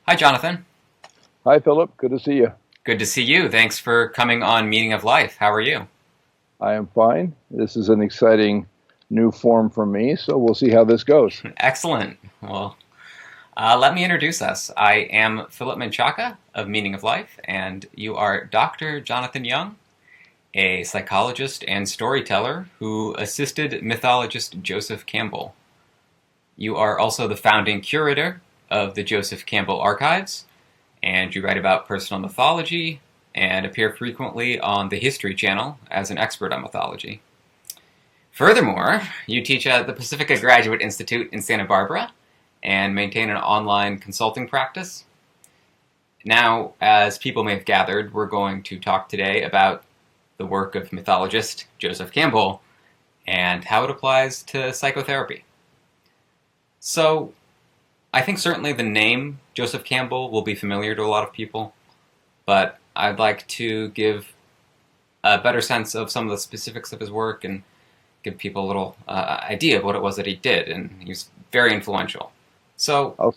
Hi, Jonathan. Hi, Philip. Good to see you. Good to see you. Thanks for coming on Meaning of Life. How are you? I am fine. This is an exciting new form for me, so we'll see how this goes. Excellent. Well, let me introduce us. I am Philip Menchaca of Meaning of Life, and you are Dr. Jonathan Young, a psychologist and storyteller who assisted mythologist Joseph Campbell. You are also the founding curator of the Joseph Campbell Archives, and you write about personal mythology and appear frequently on the History Channel as an expert on mythology. Furthermore, you teach at the Pacifica Graduate Institute in Santa Barbara and maintain an online consulting practice. Now, as people may have gathered, we're going to talk today about the work of mythologist Joseph Campbell and how it applies to psychotherapy. So, I think certainly the name Joseph Campbell will be familiar to a lot of people, but I'd like to give a better sense of some of the specifics of his work and give people a little idea of what it was that he did, and he was very influential. So, I'll,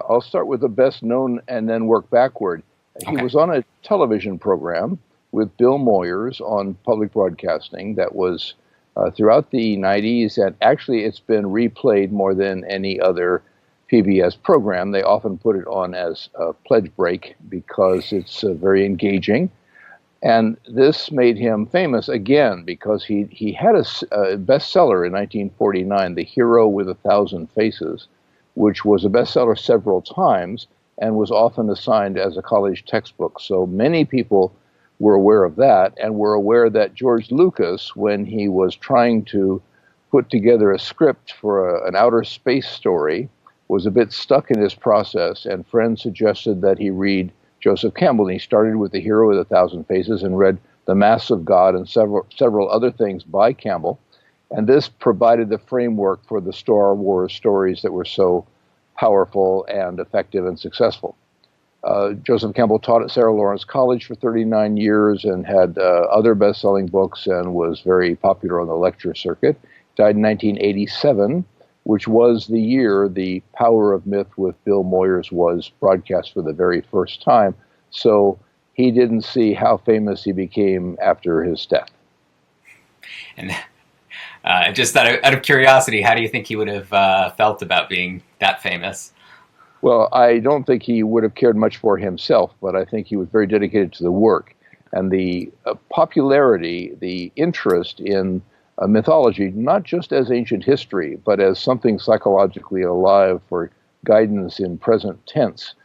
I'll start with the best known and then work backward. He okay, was on a television program with Bill Moyers on public broadcasting that was throughout the 90s, and actually it's been replayed more than any other PBS program. They often put it on as a pledge break because it's very engaging. And this made him famous again because he had a bestseller in 1949, The Hero with a Thousand Faces, which was a bestseller several times and was often assigned as a college textbook. So many people were aware of that and were aware that George Lucas, when he was trying to put together a script for an outer space story, was a bit stuck in his process, and friends suggested that he read Joseph Campbell. And he started with The Hero with a Thousand Faces and read The Mass of God and several other things by Campbell. And this provided the framework for the Star Wars stories that were so powerful and effective and successful. Joseph Campbell taught at Sarah Lawrence College for 39 years and had other best-selling books and was very popular on the lecture circuit. Died in 1987, which was the year The Power of Myth with Bill Moyers was broadcast for the very first time. So he didn't see how famous he became after his death. and just out of curiosity, how do you think he would have felt about being that famous? Well, I don't think he would have cared much for himself, but I think he was very dedicated to the work. And the popularity, the interest in mythology, not just as ancient history, but as something psychologically alive for guidance in present tense,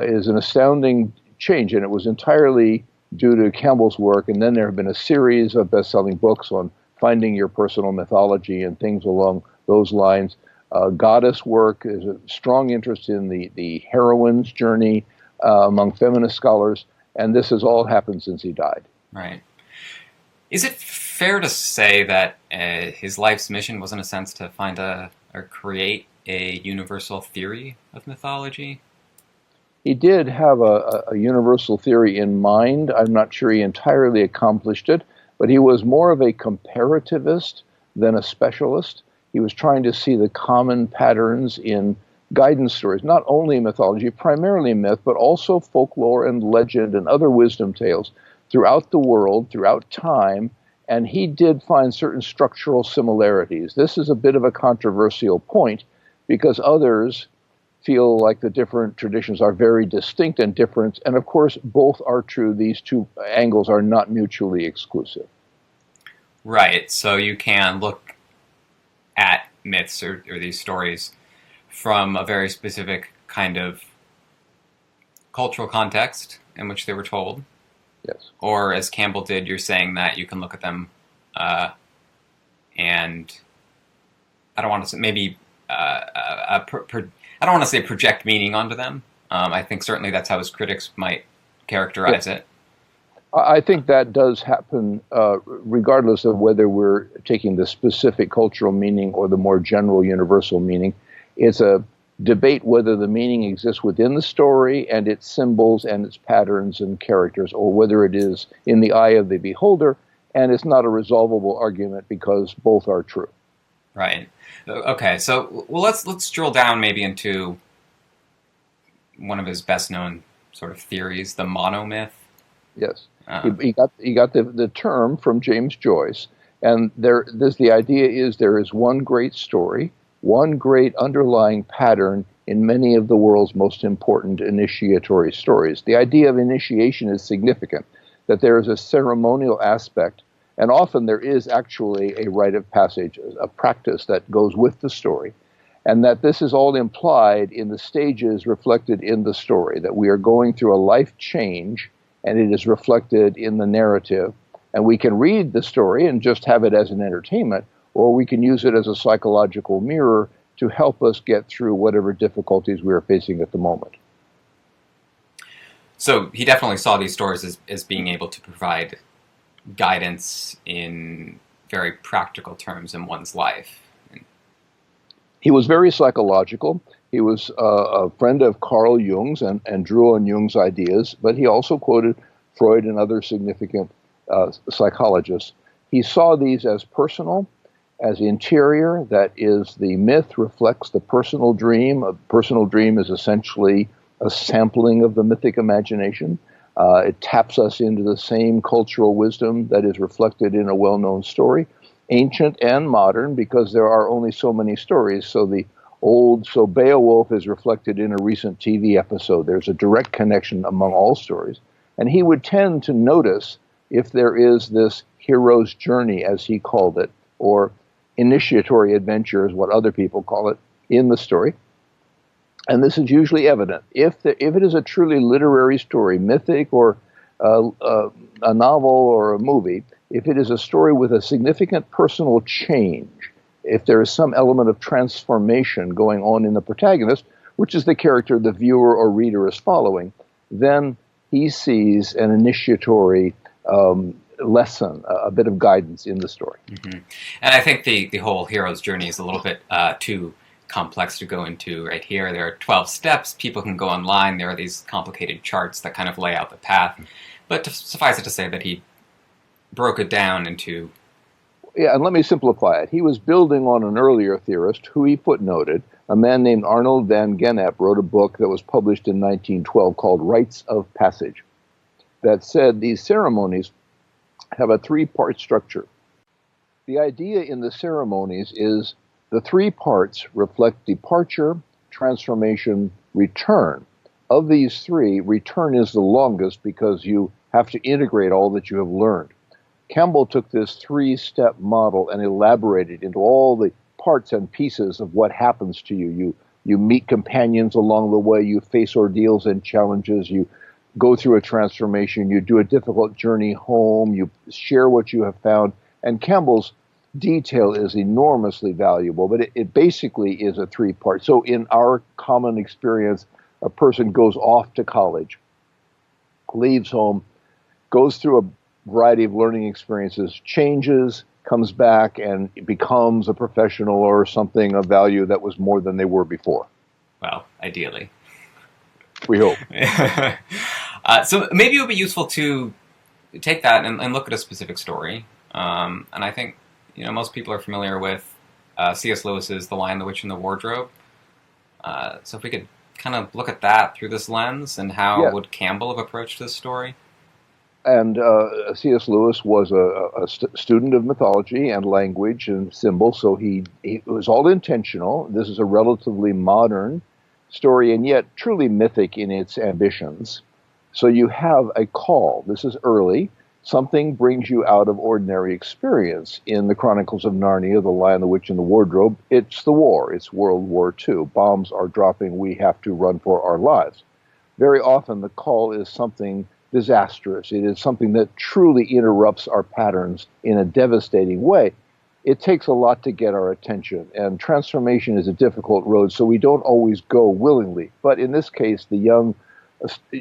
is an astounding change. And it was entirely due to Campbell's work. And then there have been a series of best-selling books on finding your personal mythology and things along those lines. Goddess work is a strong interest in the heroine's journey among feminist scholars. And this has all happened since he died. Right. Is it fair to say that his life's mission was, in a sense, to find or create a universal theory of mythology? He did have a universal theory in mind. I'm not sure he entirely accomplished it, but he was more of a comparativist than a specialist. He was trying to see the common patterns in guidance stories, not only mythology, primarily myth, but also folklore and legend and other wisdom tales throughout the world, throughout time, and he did find certain structural similarities. This is a bit of a controversial point because others feel like the different traditions are very distinct and different, and of course, both are true. These two angles are not mutually exclusive. Right. So you can look at myths or these stories from a very specific kind of cultural context in which they were told. Yes. Or as Campbell did, you're saying that you can look at them and I don't want to say maybe I don't want to say project meaning onto them. I think certainly that's how his critics might characterize Yeah. it. I think that does happen regardless of whether we're taking the specific cultural meaning or the more general universal meaning. It's a debate whether the meaning exists within the story and its symbols and its patterns and characters, or whether it is in the eye of the beholder, and it's not a resolvable argument because both are true. Right. Okay. So, well, let's drill down maybe into one of his best-known sort of theories, the monomyth. Yes, he got the term from James Joyce, and the idea is there is one great story, one great underlying pattern in many of the world's most important initiatory stories. The idea of initiation is significant, that there is a ceremonial aspect, and often there is actually a rite of passage, a practice that goes with the story, and that this is all implied in the stages reflected in the story, that we are going through a life change, and it is reflected in the narrative. And we can read the story and just have it as an entertainment, or we can use it as a psychological mirror to help us get through whatever difficulties we are facing at the moment. So he definitely saw these stories as being able to provide guidance in very practical terms in one's life. He was very psychological. He was a friend of Carl Jung's and drew on Jung's ideas, but he also quoted Freud and other significant psychologists. He saw these as personal, as interior. That is, the myth reflects the personal dream. A personal dream is essentially a sampling of the mythic imagination. It taps us into the same cultural wisdom that is reflected in a well-known story, ancient and modern, because there are only so many stories. So Beowulf is reflected in a recent TV episode. There's a direct connection among all stories. And he would tend to notice if there is this hero's journey, as he called it, or initiatory adventure is what other people call it, in the story. And this is usually evident. If it is a truly literary story, mythic or a novel or a movie, if it is a story with a significant personal change, if there is some element of transformation going on in the protagonist, which is the character the viewer or reader is following, then he sees an initiatory lesson, a bit of guidance in the story. Mm-hmm. And I think the whole hero's journey is a little bit too complex to go into right here. There are 12 steps. People can go online. There are these complicated charts that kind of lay out the path. But suffice it to say that he broke it down into... Yeah, and let me simplify it. He was building on an earlier theorist who he footnoted. A man named Arnold van Gennep wrote a book that was published in 1912 called Rites of Passage that said these ceremonies have a three-part structure. The idea in the ceremonies is the three parts reflect departure, transformation, return. Of these three, return is the longest because you have to integrate all that you have learned. Campbell took this three-step model and elaborated into all the parts and pieces of what happens to you. You meet companions along the way, you face ordeals and challenges, you go through a transformation, you do a difficult journey home, you share what you have found. And Campbell's detail is enormously valuable, but it basically is a three-part. So in our common experience, a person goes off to college, leaves home, goes through a variety of learning experiences, changes, comes back, and becomes a professional or something of value that was more than they were before. Well, ideally. We hope. So maybe it would be useful to take that and look at a specific story. And I think most people are familiar with C.S. Lewis's The Lion, the Witch, and the Wardrobe. So if we could kind of look at that through this lens, and how would Campbell have approached this story? And C.S. Lewis was a student of mythology and language and symbols, so it was all intentional. This is a relatively modern story, and yet truly mythic in its ambitions. So you have a call. This is early. Something brings you out of ordinary experience. In the Chronicles of Narnia, The Lion, the Witch, and the Wardrobe, it's the war. It's World War II. Bombs are dropping. We have to run for our lives. Very often the call is something disastrous. It is something that truly interrupts our patterns in a devastating way. It takes a lot to get our attention, and transformation is a difficult road, so we don't always go willingly. But in this case, the young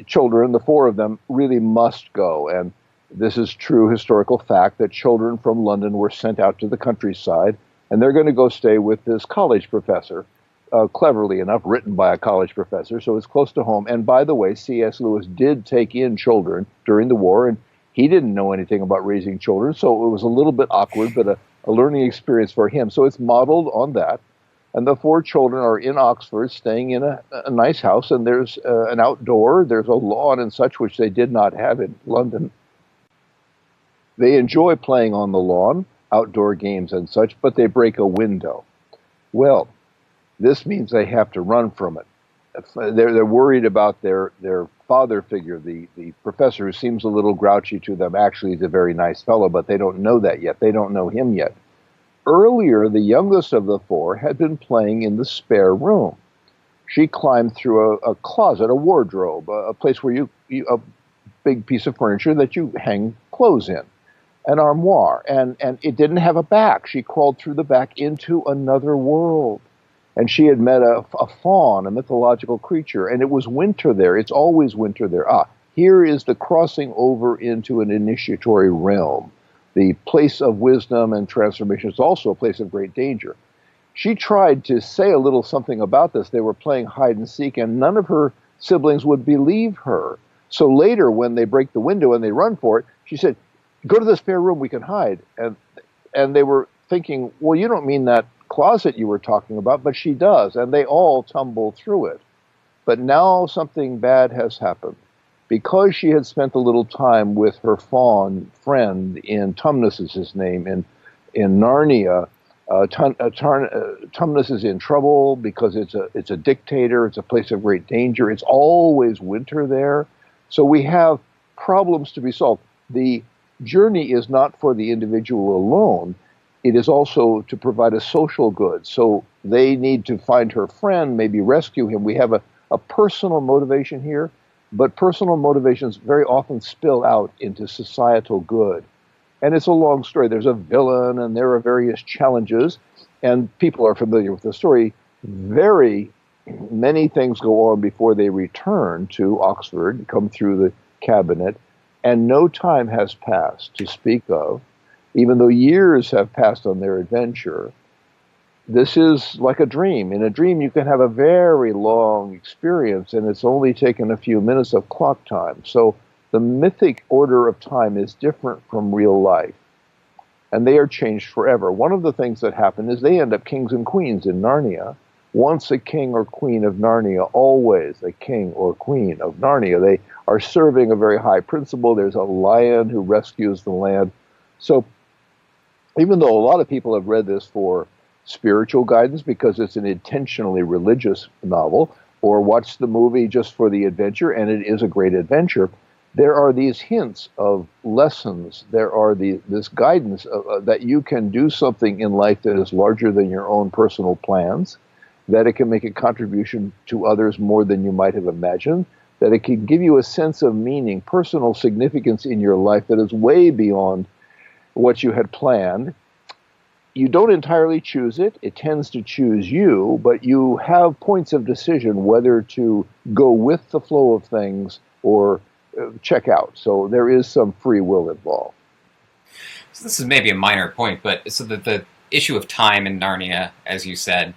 children, the four of them, really must go. And this is true historical fact that children from London were sent out to the countryside, and they're going to go stay with this college professor, cleverly enough, written by a college professor, so it's close to home. And by the way, C.S. Lewis did take in children during the war, and he didn't know anything about raising children, so it was a little bit awkward, but a learning experience for him. So it's modeled on that. And the four children are in Oxford, staying in a nice house, and there's an outdoor, there's a lawn and such, which they did not have in London. They enjoy playing on the lawn, outdoor games and such, but they break a window. Well, this means they have to run from it. They're worried about their father figure, the professor, who seems a little grouchy to them. Actually, he's a very nice fellow, but they don't know that yet. They don't know him yet. Earlier, the youngest of the four had been playing in the spare room. She climbed through a closet, a wardrobe, a place where a big piece of furniture that you hang clothes in, an armoire, and it didn't have a back. She crawled through the back into another world. And she had met a faun, a mythological creature, and it was winter there. It's always winter there. Here is the crossing over into an initiatory realm. The place of wisdom and transformation is also a place of great danger. She tried to say a little something about this. They were playing hide and seek, and none of her siblings would believe her. So later, when they break the window and they run for it, she said, "Go to the spare room, we can hide." And they were thinking, well, you don't mean that closet you were talking about, but she does, and they all tumble through it. But now something bad has happened. Because she had spent a little time with her faun friend in Tumnus is his name, in Narnia, Tumnus is in trouble because it's a dictator, it's a place of great danger, it's always winter there. So we have problems to be solved. The journey is not for the individual alone, it is also to provide a social good. So they need to find her friend, maybe rescue him. We have a personal motivation here, but personal motivations very often spill out into societal good. And it's a long story. There's a villain, and there are various challenges, and people are familiar with the story. Very many things go on before they return to Oxford, come through the cabinet, and no time has passed to speak of. Even though years have passed on their adventure, this is like a dream. In a dream, you can have a very long experience, and it's only taken a few minutes of clock time. So the mythic order of time is different from real life, and they are changed forever. One of the things that happen is they end up kings and queens in Narnia. Once a king or queen of Narnia, always a king or queen of Narnia. They are serving a very high principle. There's a lion who rescues the land. So even though a lot of people have read this for spiritual guidance because it's an intentionally religious novel, or watched the movie just for the adventure, and it is a great adventure, there are these hints of lessons. There are this guidance that you can do something in life that is larger than your own personal plans, that it can make a contribution to others more than you might have imagined, that it can give you a sense of meaning, personal significance in your life that is way beyond what you had planned. You don't entirely choose it. It tends to choose you, but you have points of decision whether to go with the flow of things or check out. So there is some free will involved. So this is maybe a minor point, but so the issue of time in Narnia, as you said,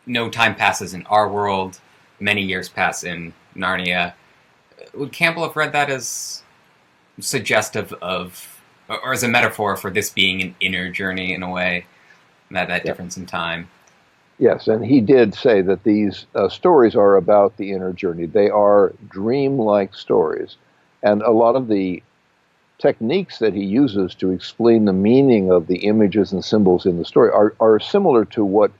no time passes in our world, many years pass in Narnia. Would Campbell have read that as suggestive of, or as a metaphor for this being an inner journey in a way, that difference in time? Yes, and he did say that these stories are about the inner journey. They are dream-like stories. And a lot of the techniques that he uses to explain the meaning of the images and symbols in the story are similar to what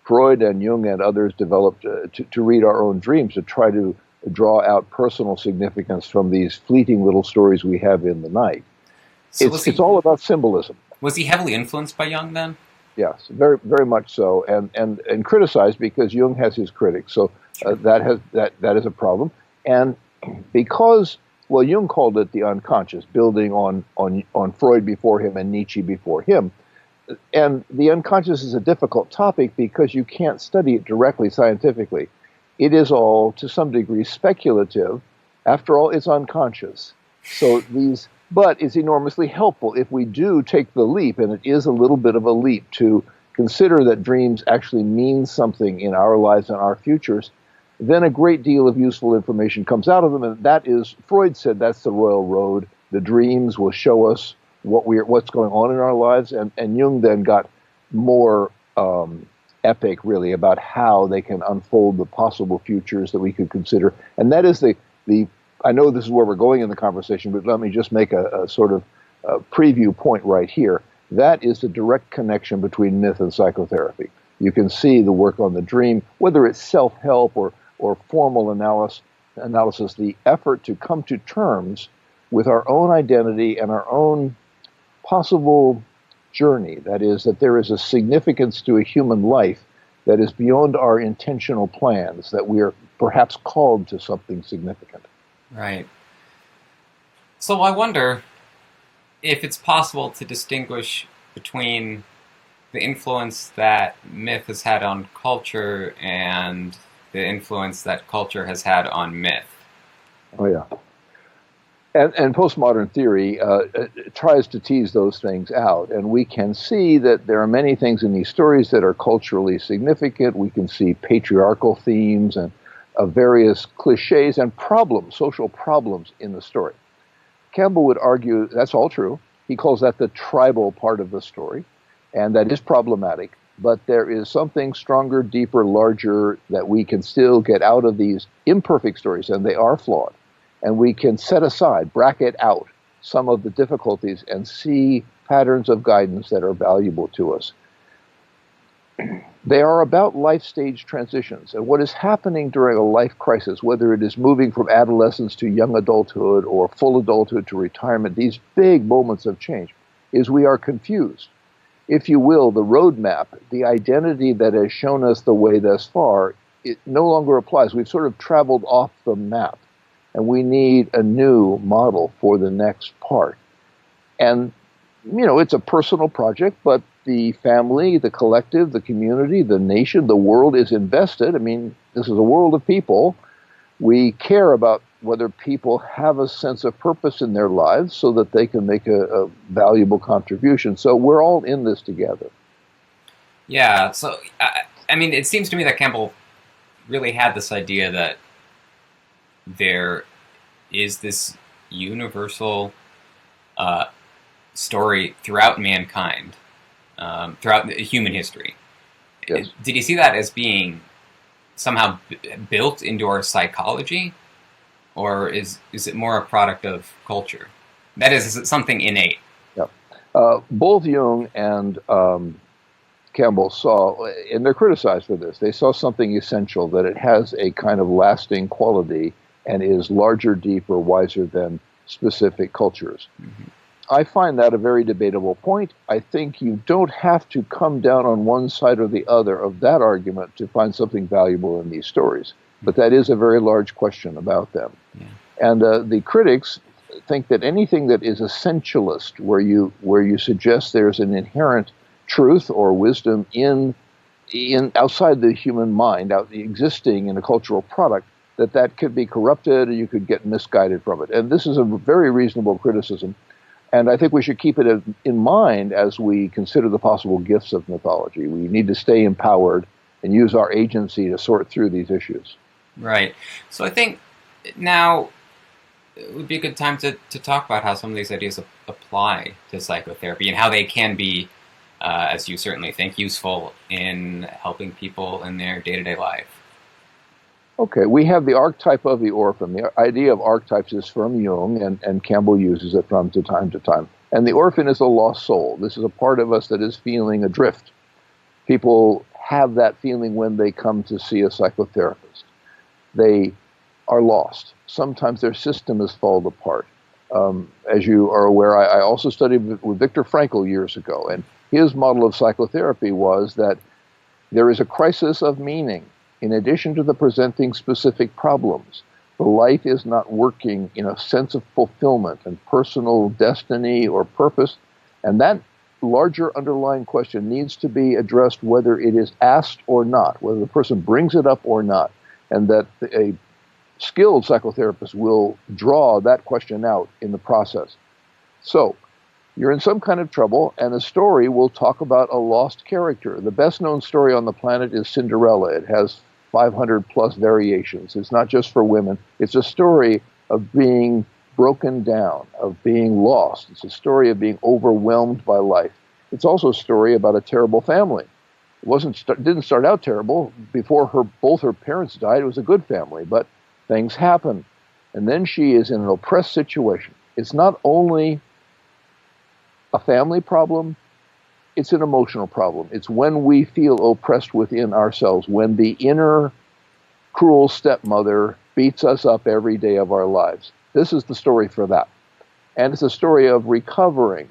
Freud and Jung and others developed to read our own dreams, to try to draw out personal significance from these fleeting little stories we have in the night. So it's all about symbolism. Was he heavily influenced by Jung then? Yes, very, very much so, and criticized because Jung has his critics. So that is a problem. And because, well, Jung called it the unconscious, building on Freud before him and Nietzsche before him. And the unconscious is a difficult topic because you can't study it directly scientifically. It is all, to some degree, speculative. After all, it's unconscious. But it's enormously helpful if we do take the leap, and it is a little bit of a leap to consider that dreams actually mean something in our lives and our futures, then a great deal of useful information comes out of them, and that is, Freud said, that's the royal road. The dreams will show us what's going on in our lives, and Jung then got more epic, really, about how they can unfold the possible futures that we could consider. And that is the I know this is where we're going in the conversation, but let me just make a sort of preview point right here. That is the direct connection between myth and psychotherapy. You can see the work on the dream, whether it's self-help or formal analysis, the effort to come to terms with our own identity and our own possible journey. That is, that there is a significance to a human life that is beyond our intentional plans, that we are perhaps called to something significant. Right. So I wonder if it's possible to distinguish between the influence that myth has had on culture and the influence that culture has had on myth. Oh, yeah. And postmodern theory tries to tease those things out. And we can see that there are many things in these stories that are culturally significant. We can see patriarchal themes and various cliches and problems, social problems in the story. Campbell would argue that's all true. He calls that the tribal part of the story, and that is problematic. But there is something stronger, deeper, larger that we can still get out of these imperfect stories, and they are flawed. And we can set aside, bracket out some of the difficulties and see patterns of guidance that are valuable to us. They are about life stage transitions, and what is happening during a life crisis, whether it is moving from adolescence to young adulthood or full adulthood to retirement, these big moments of change, is we are confused. If you will, the roadmap, the identity that has shown us the way thus far, it no longer applies. We've sort of traveled off the map, and we need a new model for the next part. And, you know, it's a personal project, but the family, the collective, the community, the nation, the world is invested. I mean, this is a world of people. We care about whether people have a sense of purpose in their lives so that they can make a valuable contribution. So we're all in this together. Yeah, so, I mean, it seems to me that Campbell really had this idea that there is this universal story throughout mankind, throughout human history. Yes. Did you see that as being somehow built into our psychology, or is it more a product of culture? That is it something innate? Yeah. Both Jung and Campbell saw, and they're criticized for this, they saw something essential, that it has a kind of lasting quality and is larger, deeper, wiser than specific cultures. Mm-hmm. I find that a very debatable point. I think you don't have to come down on one side or the other of that argument to find something valuable in these stories. But that is a very large question about them. Yeah. And the critics think that anything that is essentialist, where you suggest there's an inherent truth or wisdom in outside the human mind, existing in a cultural product, that could be corrupted and you could get misguided from it. And this is a very reasonable criticism. And I think we should keep it in mind as we consider the possible gifts of mythology. We need to stay empowered and use our agency to sort through these issues. Right. So I think now it would be a good time to talk about how some of these ideas apply to psychotherapy and how they can be, as you certainly think, useful in helping people in their day-to-day life. Okay, we have the archetype of the orphan. The idea of archetypes is from Jung, and Campbell uses it from time to time. And the orphan is a lost soul. This is a part of us that is feeling adrift. People have that feeling when they come to see a psychotherapist. They are lost. Sometimes their system has fallen apart. As you are aware, I also studied with Viktor Frankl years ago, and his model of psychotherapy was that there is a crisis of meaning. In addition to the presenting specific problems, the life is not working in a sense of fulfillment and personal destiny or purpose, and that larger underlying question needs to be addressed whether it is asked or not, whether the person brings it up or not, and that a skilled psychotherapist will draw that question out in the process. So, you're in some kind of trouble, and the story will talk about a lost character. The best-known story on the planet is Cinderella. It has 500 plus variations. It's not just for women. It's a story of being broken down, of being lost. It's a story of being overwhelmed by life. It's also a story about a terrible family. Didn't start out terrible. Before both her parents died, it was a good family, but things happen. And then she is in an oppressed situation. It's not only a family problem, it's an emotional problem. It's when we feel oppressed within ourselves, when the inner cruel stepmother beats us up every day of our lives. This is the story for that. And it's a story of recovering.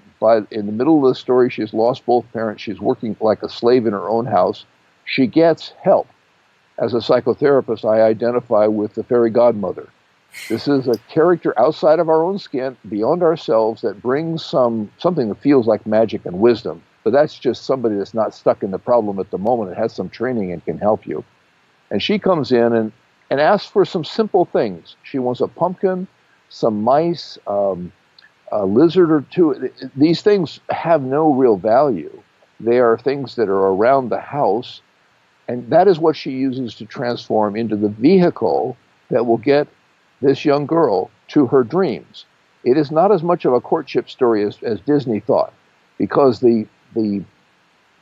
In the middle of the story, she's lost both parents. She's working like a slave in her own house. She gets help. As a psychotherapist, I identify with the fairy godmother. This is a character outside of our own skin, beyond ourselves, that brings something that feels like magic and wisdom. But that's just somebody that's not stuck in the problem at the moment and has some training and can help you. And she comes in and asks for some simple things. She wants a pumpkin, some mice, a lizard or two. These things have no real value. They are things that are around the house, and that is what she uses to transform into the vehicle that will get this young girl to her dreams. It is not as much of a courtship story as Disney thought, because the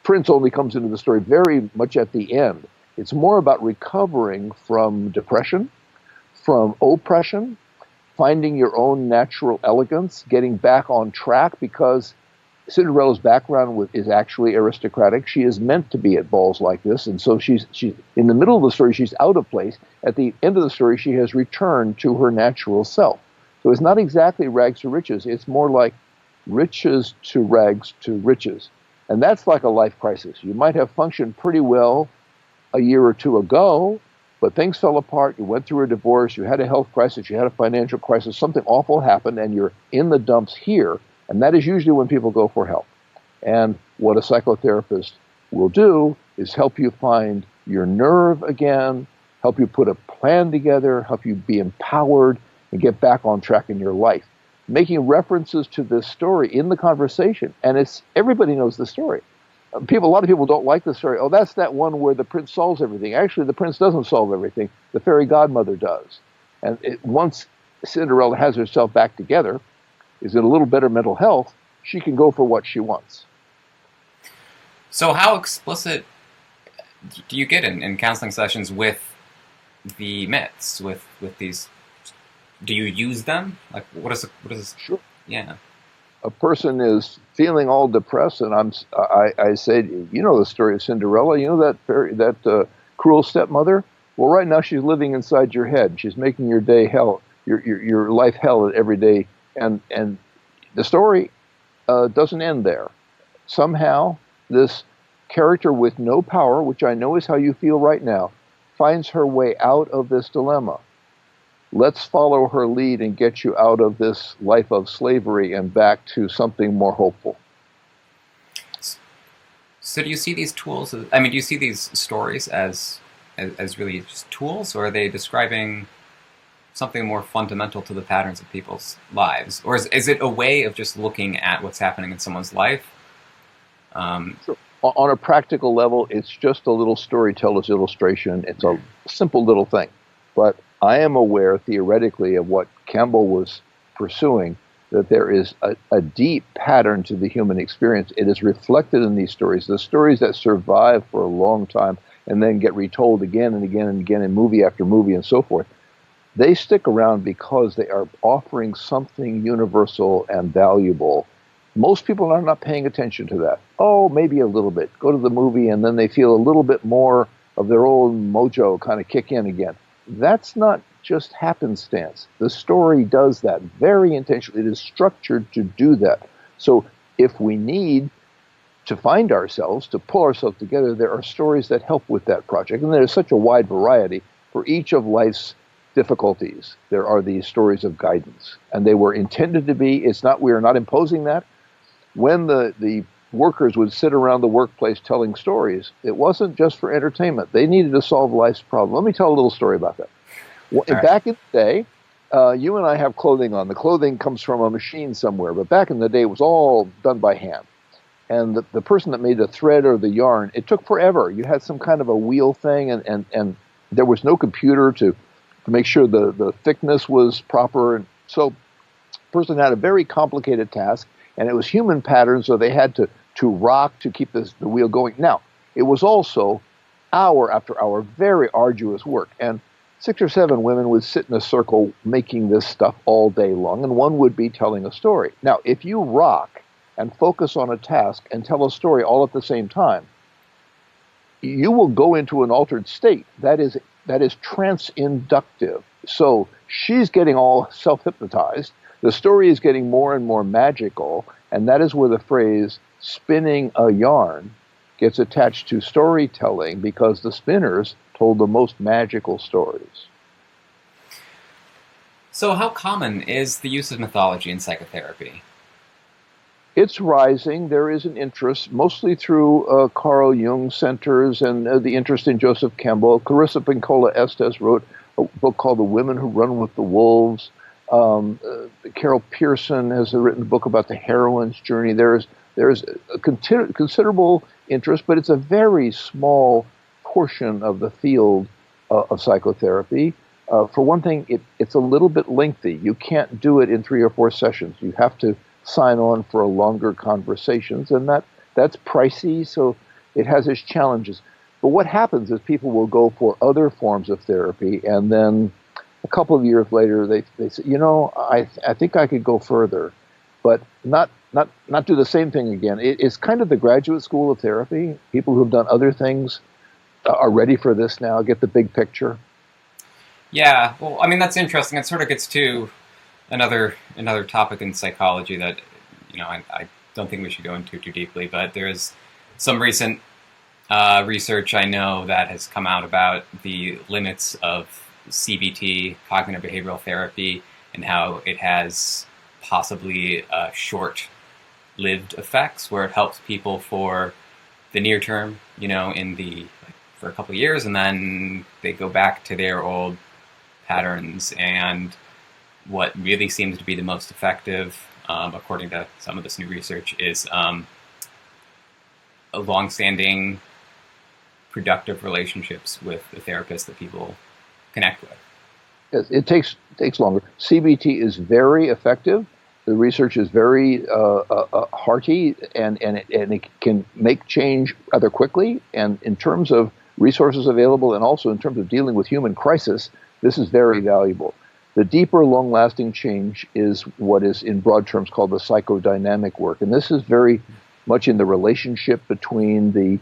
prince only comes into the story very much at the end. It's more about recovering from depression, from oppression, finding your own natural elegance, getting back on track, because Cinderella's background is actually aristocratic. She is meant to be at balls like this, and so she's in the middle of the story, she's out of place. At the end of the story, she has returned to her natural self. So it's not exactly rags to riches. It's more like riches to rags to riches. And that's like a life crisis. You might have functioned pretty well a year or two ago, but things fell apart. You went through a divorce. You had a health crisis. You had a financial crisis. Something awful happened, and you're in the dumps here. And that is usually when people go for help. And what a psychotherapist will do is help you find your nerve again, help you put a plan together, help you be empowered, and get back on track in your life. Making references to this story in the conversation. And everybody knows the story. A lot of people don't like the story. Oh, that's that one where the prince solves everything. Actually, the prince doesn't solve everything. The fairy godmother does. And once Cinderella has herself back together, is in a little better mental health, she can go for what she wants. So how explicit do you get in counseling sessions with the myths, with these? Do you use them? Like, what is Sure. Yeah. A person is feeling all depressed, and I say, you know the story of Cinderella. You know that cruel stepmother. Well, right now she's living inside your head. She's making your day hell, your life hell every day, and the story doesn't end there. Somehow, this character with no power, which I know is how you feel right now, finds her way out of this dilemma. Let's follow her lead and get you out of this life of slavery and back to something more hopeful. So do you see these tools, do you see these stories as really just tools, or are they describing something more fundamental to the patterns of people's lives? Or is it a way of just looking at what's happening in someone's life? Sure. On a practical level, it's just a little storyteller's illustration. It's a simple little thing. But I am aware, theoretically, of what Campbell was pursuing, that there is a deep pattern to the human experience. It is reflected in these stories, the stories that survive for a long time and then get retold again and again and again in movie after movie and so forth. They stick around because they are offering something universal and valuable. Most people are not paying attention to that. Oh, maybe a little bit. Go to the movie and then they feel a little bit more of their own mojo kind of kick in again. That's not just happenstance. The story does that very intentionally. It is structured to do that. So if we need to find ourselves, to pull ourselves together, there are stories that help with that project. And there's such a wide variety. For each of life's difficulties, there are these stories of guidance. And they were intended to be. We are not imposing that. When the workers would sit around the workplace telling stories, it wasn't just for entertainment. They needed to solve life's problem. Let me tell a little story about that. Right. Back in the day, you and I have clothing on. The clothing comes from a machine somewhere, but back in the day, it was all done by hand. And the person that made the thread or the yarn, it took forever. You had some kind of a wheel thing, and there was no computer to make sure the thickness was proper. And so the person had a very complicated task, and it was human patterns, so they had to rock to keep the wheel going. Now, It was also hour after hour, very arduous work. And 6 or 7 women would sit in a circle making this stuff all day long, and one would be telling a story. Now, if you rock and focus on a task and tell a story all at the same time, you will go into an altered state. That is trance-inductive. So she's getting all self-hypnotized. The story is getting more and more magical, and that is where the phrase spinning a yarn gets attached to storytelling, because the spinners told the most magical stories. So how common is the use of mythology in psychotherapy? It's rising. There is an interest, mostly through Carl Jung centers and the interest in Joseph Campbell. Clarissa Pinkola Estes wrote a book called The Women Who Run with the Wolves. Carol Pearson has written a book about the heroine's journey. There's a considerable interest, but it's a very small portion of the field of psychotherapy. For one thing, it's a little bit lengthy. You can't do it in 3 or 4 sessions. You have to sign on for a longer conversations, and that's pricey, so it has its challenges. But what happens is people will go for other forms of therapy, and then a couple of years later they say, I think I could go further, but not do the same thing again. It's kind of the graduate school of therapy. People who've done other things are ready for this now, get the big picture. Yeah, well, I mean, that's interesting. It sort of gets to another topic in psychology that, I don't think we should go into too deeply, but there's some recent research I know that has come out about the limits of CBT, cognitive behavioral therapy, and how it has possibly short-lived effects where it helps people for the near term, for a couple of years, and then they go back to their old patterns. And what really seems to be the most effective, according to some of this new research, is a long-standing, productive relationships with the therapist that people connect with. Yes, it takes longer. CBT is very effective. The research is very hearty, and it can make change rather quickly. And in terms of resources available, and also in terms of dealing with human crisis, this is very valuable. The deeper, long-lasting change is what is in broad terms called the psychodynamic work. And this is very much in the relationship between the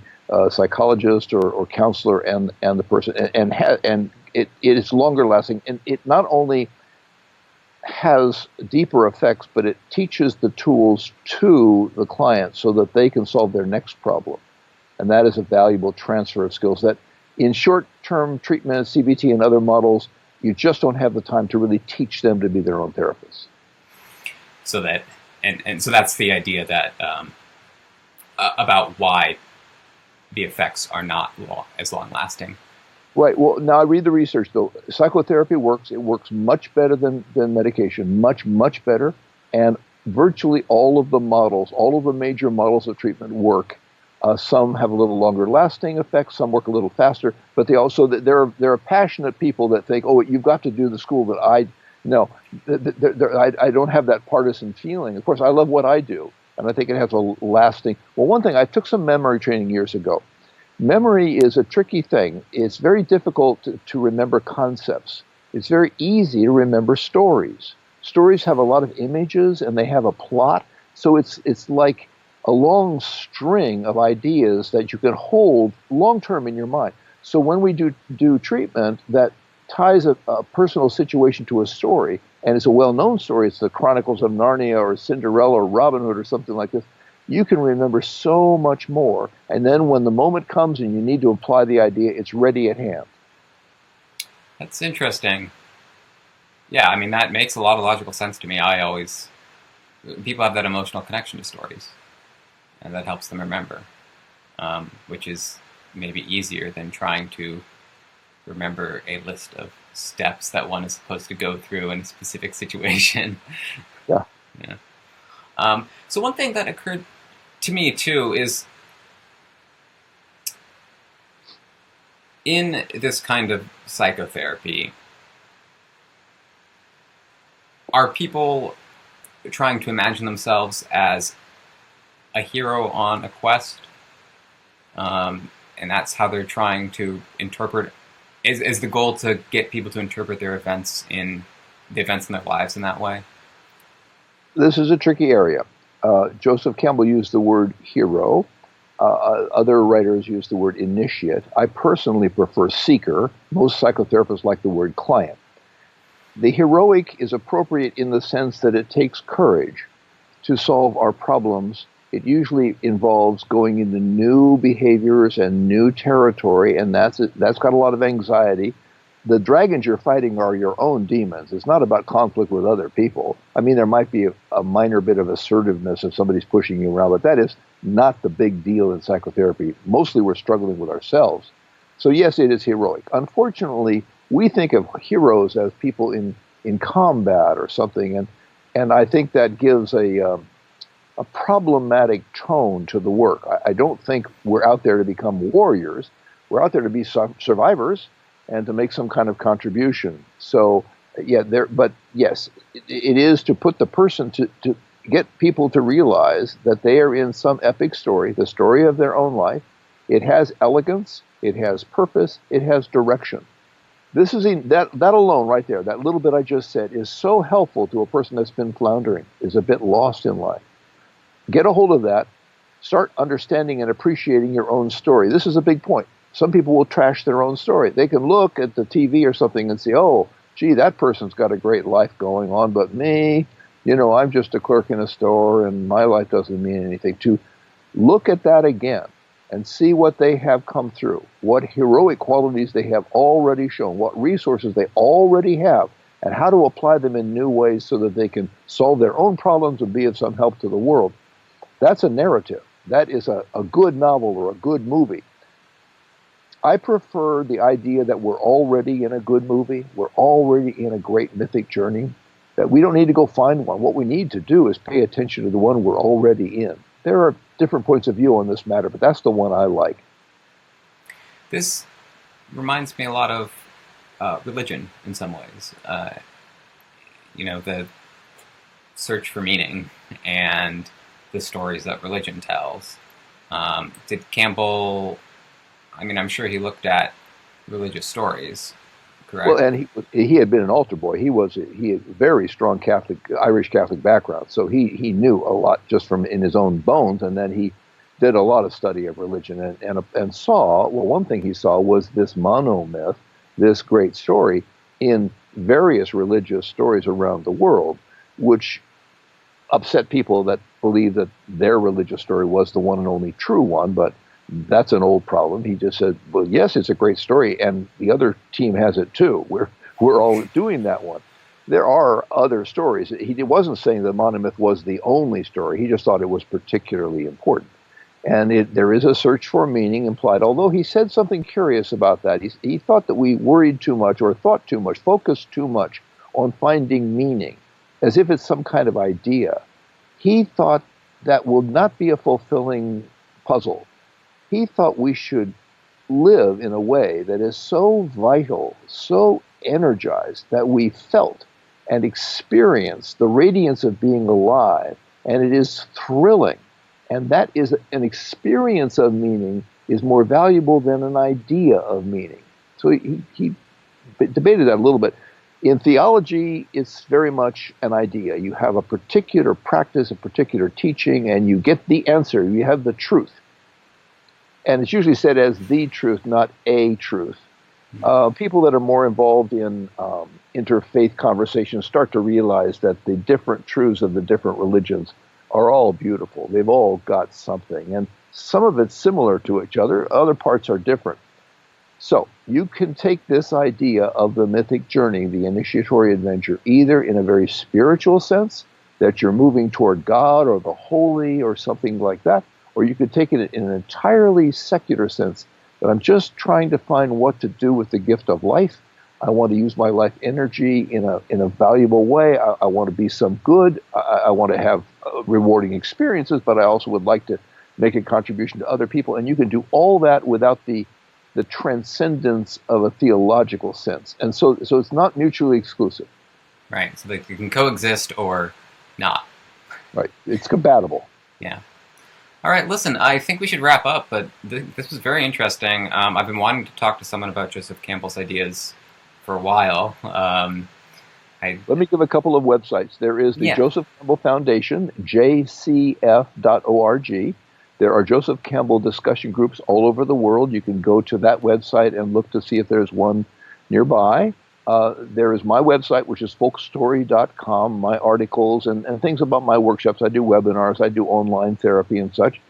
psychologist or counselor and the person. And it is longer lasting. And it not only has deeper effects, but it teaches the tools to the client so that they can solve their next problem. And that is a valuable transfer of skills that in short-term treatment, CBT and other models, you just don't have the time to really teach them to be their own therapists. So that, and so that's the idea that about why the effects are not as long-lasting. Right. Well, now I read the research, though. Psychotherapy works. It works much better than medication, much, much better. And virtually all of the models, all of the major models of treatment work. Some have a little longer lasting effects, some work a little faster, but they also, there are passionate people that think, oh, you've got to do the school that I don't have that partisan feeling. Of course, I love what I do, and I think it has a lasting. Well, one thing, I took some memory training years ago. Memory is a tricky thing. It's very difficult to remember concepts. It's very easy to remember stories. Stories have a lot of images, and they have a plot, so it's like a long string of ideas that you can hold long-term in your mind. So when we do treatment that ties a personal situation to a story, and it's a well-known story, it's the Chronicles of Narnia or Cinderella or Robin Hood or something like this, you can remember so much more. And then when the moment comes and you need to apply the idea, it's ready at hand. That's interesting. Yeah, I mean, that makes a lot of logical sense to me. People have that emotional connection to stories, and that helps them remember, which is maybe easier than trying to remember a list of steps that one is supposed to go through in a specific situation. Yeah. Yeah. So one thing that occurred to me, too, is in this kind of psychotherapy, are people trying to imagine themselves as a hero on a quest, and that's how they're trying to interpret. Is the goal to get people to interpret their events in their lives in that way? This is a tricky area. Joseph Campbell used the word hero. Other writers use the word initiate. I personally prefer seeker. Most psychotherapists like the word client. The heroic is appropriate in the sense that it takes courage to solve our problems. It usually involves going into new behaviors and new territory, and that's got a lot of anxiety. The dragons you're fighting are your own demons. It's not about conflict with other people. I mean, there might be a minor bit of assertiveness if somebody's pushing you around, but that is not the big deal in psychotherapy. Mostly we're struggling with ourselves. So yes, it is heroic. Unfortunately, we think of heroes as people in combat or something, and I think that gives a problematic tone to the work. I don't think we're out there to become warriors. We're out there to be survivors and to make some kind of contribution. So, yeah, but yes, it is to put the person to get people to realize that they are in some epic story, the story of their own life. It has elegance, it has purpose, it has direction. This is that alone right there, that little bit I just said, is so helpful to a person that's been floundering, is a bit lost in life. Get a hold of that. Start understanding and appreciating your own story. This is a big point. Some people will trash their own story. They can look at the TV or something and say, oh, gee, that person's got a great life going on, but me, I'm just a clerk in a store and my life doesn't mean anything. To look at that again and see what they have come through, what heroic qualities they have already shown, what resources they already have, and how to apply them in new ways so that they can solve their own problems and be of some help to the world. That's a narrative. That is a good novel or a good movie. I prefer the idea that we're already in a good movie, we're already in a great mythic journey, that we don't need to go find one. What we need to do is pay attention to the one we're already in. There are different points of view on this matter, but that's the one I like. This reminds me a lot of religion in some ways. The search for meaning and the stories that religion tells. Did Campbell, I'm sure he looked at religious stories, correct? Well, and he had been an altar boy. He had a very strong Irish Catholic background, so he knew a lot just from in his own bones, and then he did a lot of study of religion and saw, well, one thing he saw was this monomyth, this great story in various religious stories around the world, which upset people that believed that their religious story was the one and only true one, but that's an old problem. He just said, well, yes, it's a great story, and the other team has it too. We're all doing that one. There are other stories. He wasn't saying the monomyth was the only story. He just thought it was particularly important. And there is a search for meaning implied, although he said something curious about that. He thought that we worried too much or thought too much, focused too much on finding meaning, as if it's some kind of idea. He thought that will not be a fulfilling puzzle. He thought we should live in a way that is so vital, so energized, that we felt and experienced the radiance of being alive, and it is thrilling. And that is an experience of meaning is more valuable than an idea of meaning. So he debated that a little bit. In theology, it's very much an idea. You have a particular practice, a particular teaching, and you get the answer. You have the truth. And it's usually said as the truth, not a truth. People that are more involved in interfaith conversations start to realize that the different truths of the different religions are all beautiful. They've all got something. And some of it's similar to each other. Other parts are different. So you can take this idea of the mythic journey, the initiatory adventure, either in a very spiritual sense, that you're moving toward God or the holy or something like that, or you could take it in an entirely secular sense, that I'm just trying to find what to do with the gift of life. I want to use my life energy in a valuable way. I want to be some good. I want to have rewarding experiences, but I also would like to make a contribution to other people. And you can do all that without the transcendence of a theological sense. And so it's not mutually exclusive. Right. So they can coexist or not. Right. It's compatible. Yeah. All right, listen, I think we should wrap up, but this was very interesting. I've been wanting to talk to someone about Joseph Campbell's ideas for a while. I Let me give a couple of websites. There is the Yeah. Joseph Campbell Foundation, jcf.org. There are Joseph Campbell discussion groups all over the world. You can go to that website and look to see if there's one nearby. There is my website, which is folkstory.com, my articles and things about my workshops. I do webinars, I do online therapy and such.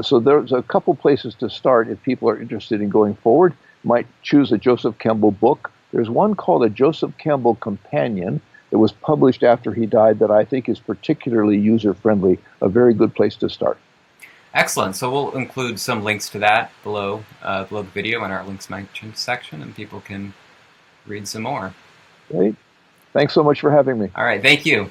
So there's a couple places to start if people are interested in going forward. Might choose a Joseph Campbell book. There's one called a Joseph Campbell Companion that was published after he died that I think is particularly user-friendly, a very good place to start. Excellent. So we'll include some links to that below the video in our links mentioned section, and people can read some more. Great. Thanks so much for having me. All right. Thank you.